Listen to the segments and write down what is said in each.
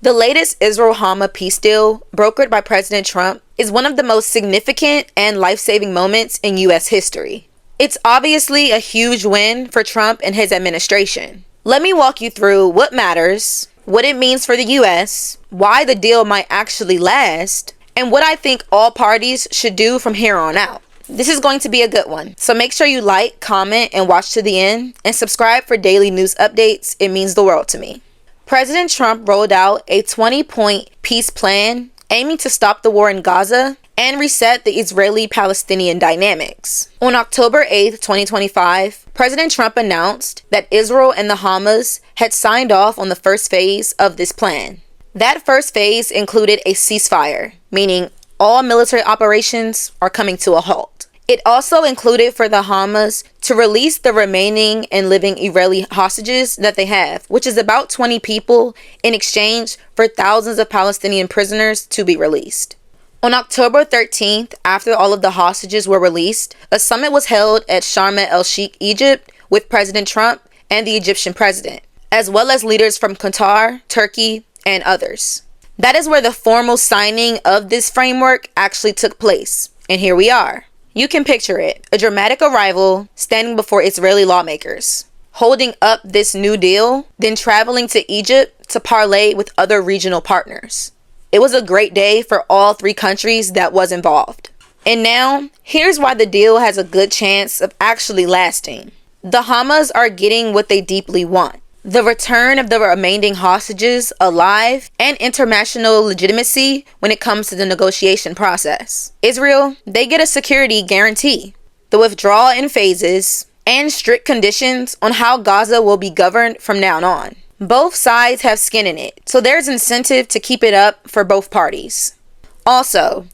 The latest Israel-Hamas peace deal, brokered by President Trump, is one of the most significant and life-saving moments in U.S. history. It's obviously a huge win for Trump and his administration. Let me walk you through what matters, what it means for the U.S., why the deal might actually last, and what I think all parties should do from here on out. This is going to be a good one, so make sure you like, comment, and watch to the end, and subscribe for daily news updates. It means the world to me. President Trump rolled out a 20-point peace plan aiming to stop the war in Gaza and reset the Israeli-Palestinian dynamics. On October 8, 2025, President Trump announced that Israel and the Hamas had signed off on the first phase of this plan. That first phase included a ceasefire, meaning all military operations are coming to a halt. It also included for the Hamas to release the remaining and living Israeli hostages that they have, which is about 20 people, in exchange for thousands of Palestinian prisoners to be released. On October 13th, after all of the hostages were released, a summit was held at Sharm el-Sheikh, Egypt, with President Trump and the Egyptian president, as well as leaders from Qatar, Turkey, and others. That is where the formal signing of this framework actually took place, and here we are. You can picture it, a dramatic arrival standing before Israeli lawmakers, holding up this new deal, then traveling to Egypt to parlay with other regional partners. It was a great day for all three countries that was involved. And now, here's why the deal has a good chance of actually lasting. The Hamas are getting what they deeply want: the return of the remaining hostages alive and international legitimacy when it comes to the negotiation process. Israel, they get a security guarantee, the withdrawal in phases, and strict conditions on how Gaza will be governed from now on. Both sides have skin in it, so there's incentive to keep it up for both parties. Also,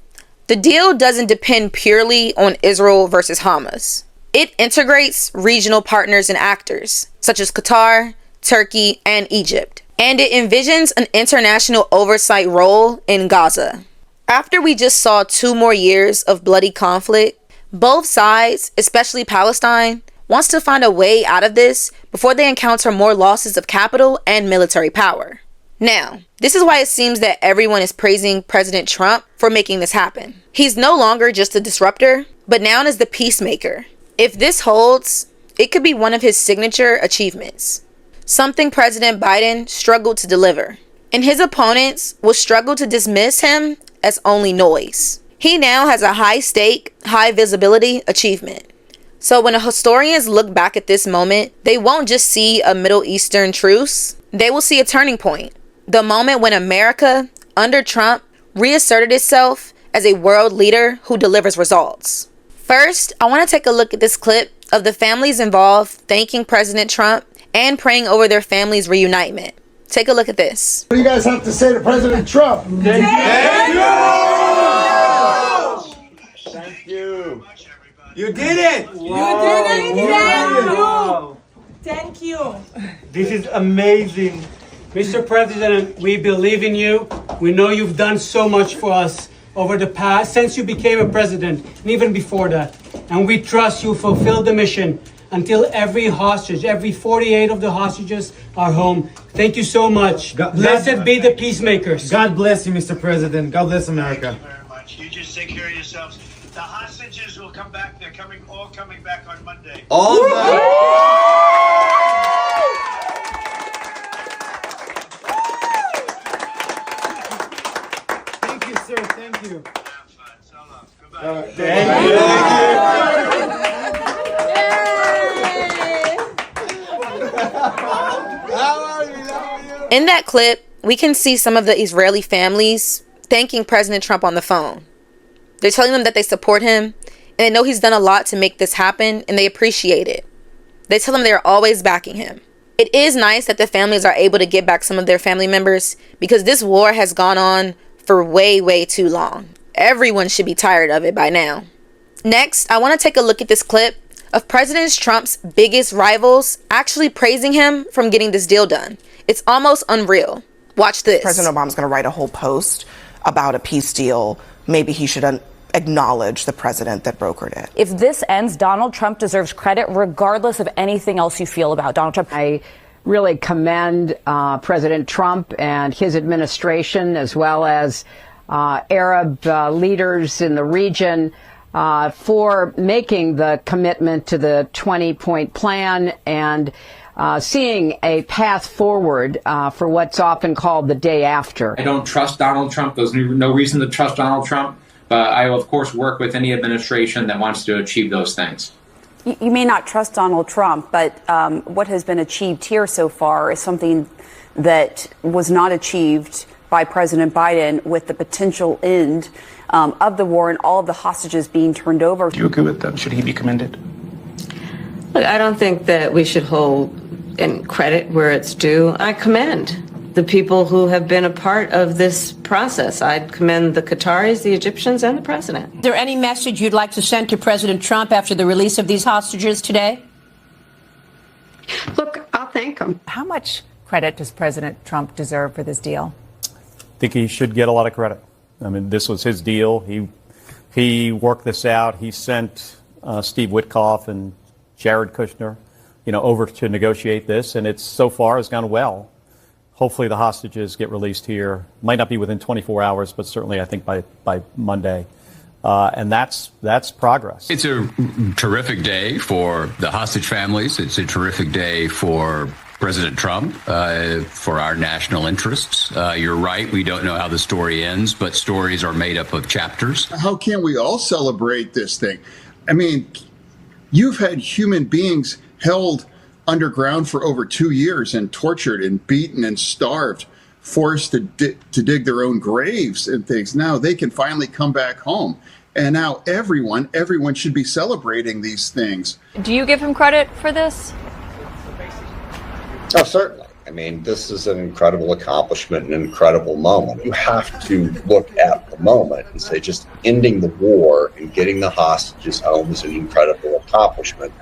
the deal doesn't depend purely on Israel versus Hamas. It integrates regional partners and actors, such as Qatar, Turkey, and Egypt, and it envisions an international oversight role in Gaza. After we just saw 2 more years of bloody conflict, both sides, especially Palestine, wants to find a way out of this before they encounter more losses of capital and military power. Now, this is why it seems that everyone is praising President Trump for making this happen. He's no longer just a disruptor, but now is the peacemaker. If this holds, it could be one of his signature achievements. Something President Biden struggled to deliver, and his opponents will struggle to dismiss him as only noise. He now has a high-stake, high-visibility achievement. So when historians look back at this moment, they won't just see a Middle Eastern truce, they will see a turning point. The moment when America, under Trump, reasserted itself as a world leader who delivers results. First, I want to take a look at this clip of the families involved thanking President Trump and praying over their family's reunitement. Take a look at this. What do you guys have to say to President Trump? Thank you! Thank you. You did it! You did it! Wow. Thank you! This is amazing. Mr. President, we believe in you. We know you've done so much for us over the past, since you became a president, and even before that. And we trust you fulfill the mission until every hostage, every 48 of the hostages are home. Thank you so much. Blessed be the peacemakers. God bless you, Mr. President. God bless America. Thank you very much. You just take care of yourselves. The hostages will come back. They're all coming back on Monday. All right. Thank you, sir. Thank you. Have fun. So long. Goodbye. Thank you. In that clip, we can see some of the Israeli families thanking President Trump on the phone. They're telling them that they support him, and they know he's done a lot to make this happen, and they appreciate it. They tell him they're always backing him. It is nice that the families are able to get back some of their family members, because this war has gone on for way, way too long. Everyone should be tired of it by now. Next, I want to take a look at this clip of President Trump's biggest rivals actually praising him from getting this deal done. It's almost unreal. Watch this. President Obama's going to write a whole post about a peace deal. Maybe he should acknowledge the president that brokered it. If this ends, Donald Trump deserves credit regardless of anything else you feel about Donald Trump. I really commend President Trump and his administration, as well as Arab leaders in the region, for making the commitment to the 20-point plan and seeing a path forward for what's often called the day after. I don't trust Donald Trump. There's no reason to trust Donald Trump. But I will, of course, work with any administration that wants to achieve those things. You may not trust Donald Trump, but what has been achieved here so far is something that was not achieved by President Biden, with the potential end of the war and all of the hostages being turned over. Do you agree with them? Should he be commended? Look, I don't think that we should hold in credit where it's due. I commend the people who have been a part of this process. I'd commend the Qataris, the Egyptians, and the president. Is there any message you'd like to send to President Trump after the release of these hostages today? Look, I'll thank him. How much credit does President Trump deserve for this deal? I think he should get a lot of credit. I mean, this was his deal. He worked this out. He sent Steve Witkoff and Jared Kushner, over to negotiate this, and it's so far has gone well. Hopefully the hostages get released here. Might not be within 24 hours, but certainly I think by Monday. And that's progress. It's a terrific day for the hostage families. It's a terrific day for President Trump, for our national interests. You're right. We don't know how the story ends, but stories are made up of chapters. How can we all celebrate this thing? I mean, you've had human beings held underground for over 2 years and tortured and beaten and starved, forced to dig their own graves and things. Now they can finally come back home. And now everyone should be celebrating these things. Do you give him credit for this? Oh, certainly. I mean, this is an incredible accomplishment, an incredible moment. You have to look at the moment and say just ending the war and getting the hostages home is an incredible accomplishment.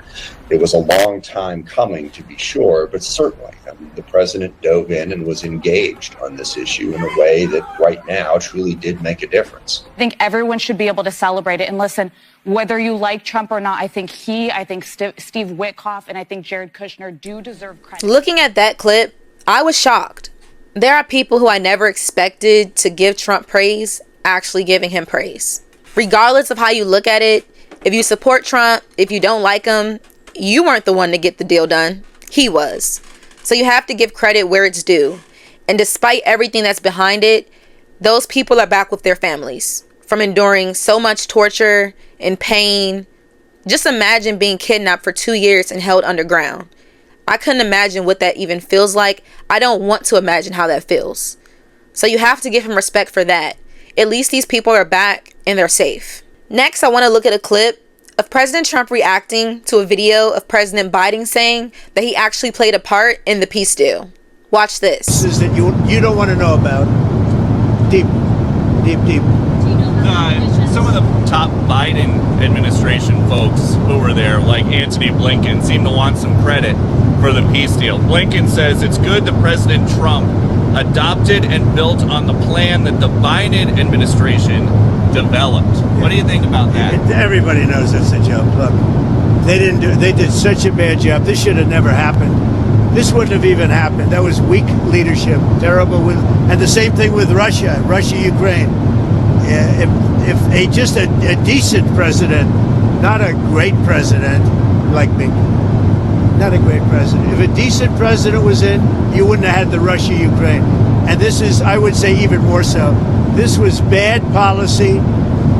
It was a long time coming, to be sure, but certainly the president dove in and was engaged on this issue in a way that right now truly did make a difference. I think everyone should be able to celebrate it. And listen, whether you like Trump or not, I think Steve Witkoff, and I think Jared Kushner do deserve credit. Looking at that clip, I was shocked. There are people who I never expected to give Trump praise actually giving him praise. Regardless of how you look at it, if you support Trump, if you don't like him, you weren't the one to get the deal done. He was. So you have to give credit where it's due. And despite everything that's behind it, those people are back with their families from enduring so much torture and pain. Just imagine being kidnapped for 2 years and held underground. I couldn't imagine what that even feels like. I don't want to imagine how that feels. So you have to give him respect for that. At least these people are back and they're safe. Next, I want to look at a clip of President Trump reacting to a video of President Biden saying that he actually played a part in the peace deal. Watch this. This is that you don't want to know about. Deep. Some of the top Biden administration folks who were there, like Antony Blinken, seem to want some credit for the peace deal. Blinken says it's good that President Trump adopted and built on the plan that the Biden administration developed. What do you think about that? Everybody knows that's a joke. Look, they did such a bad job. This should have never happened. This wouldn't have even happened. That was weak leadership, terrible. And the same thing with Russia, Ukraine. If just a decent president, not a great president like me, not a great president. If a decent president was in, you wouldn't have had the Russia-Ukraine. And this is, I would say, even more so. This was bad policy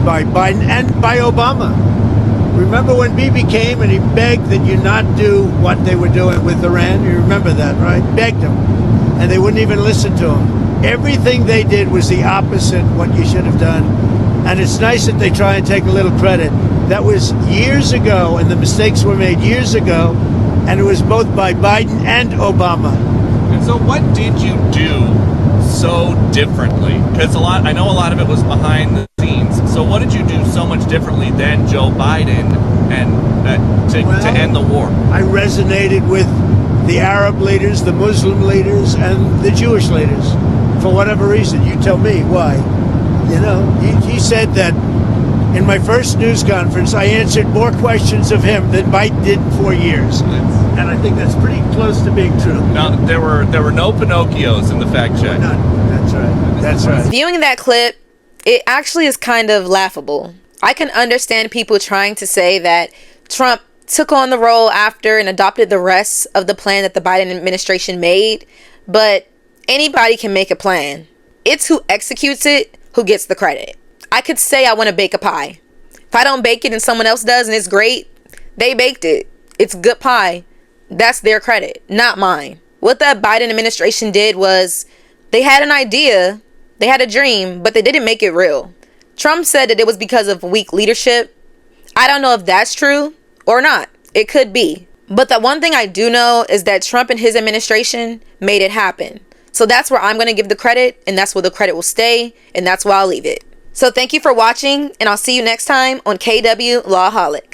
by Biden and by Obama. Remember when Bibi came and he begged that you not do what they were doing with Iran? You remember that, right? Begged them. And they wouldn't even listen to him. Everything they did was the opposite of what you should have done. And it's nice that they try and take a little credit. That was years ago, and the mistakes were made years ago, and it was both by Biden and Obama. And so what did you do so differently? Because I know a lot of it was behind the scenes. So what did you do so much differently than Joe Biden and to end the war? I resonated with the Arab leaders, the Muslim leaders, and the Jewish leaders. For whatever reason, you tell me why. You know, he said that in my first news conference, I answered more questions of him than Biden did in 4 years. And I think that's pretty close to being true. No, there were no Pinocchios in the fact check. That's right. That's right. Viewing that clip, it actually is kind of laughable. I can understand people trying to say that Trump took on the role after and adopted the rest of the plan that the Biden administration made, but anybody can make a plan. It's who executes it who gets the credit. I could say I want to bake a pie. If I don't bake it and someone else does and it's great, they baked it. It's good pie. That's their credit, not mine. What that Biden administration did was they had an idea, they had a dream, but they didn't make it real. Trump said that it was because of weak leadership. I don't know if that's true or not. It could be. But the one thing I do know is that Trump and his administration made it happen. So that's where I'm going to give the credit, and that's where the credit will stay, and that's where I'll leave it. So thank you for watching, and I'll see you next time on KW Lawholic.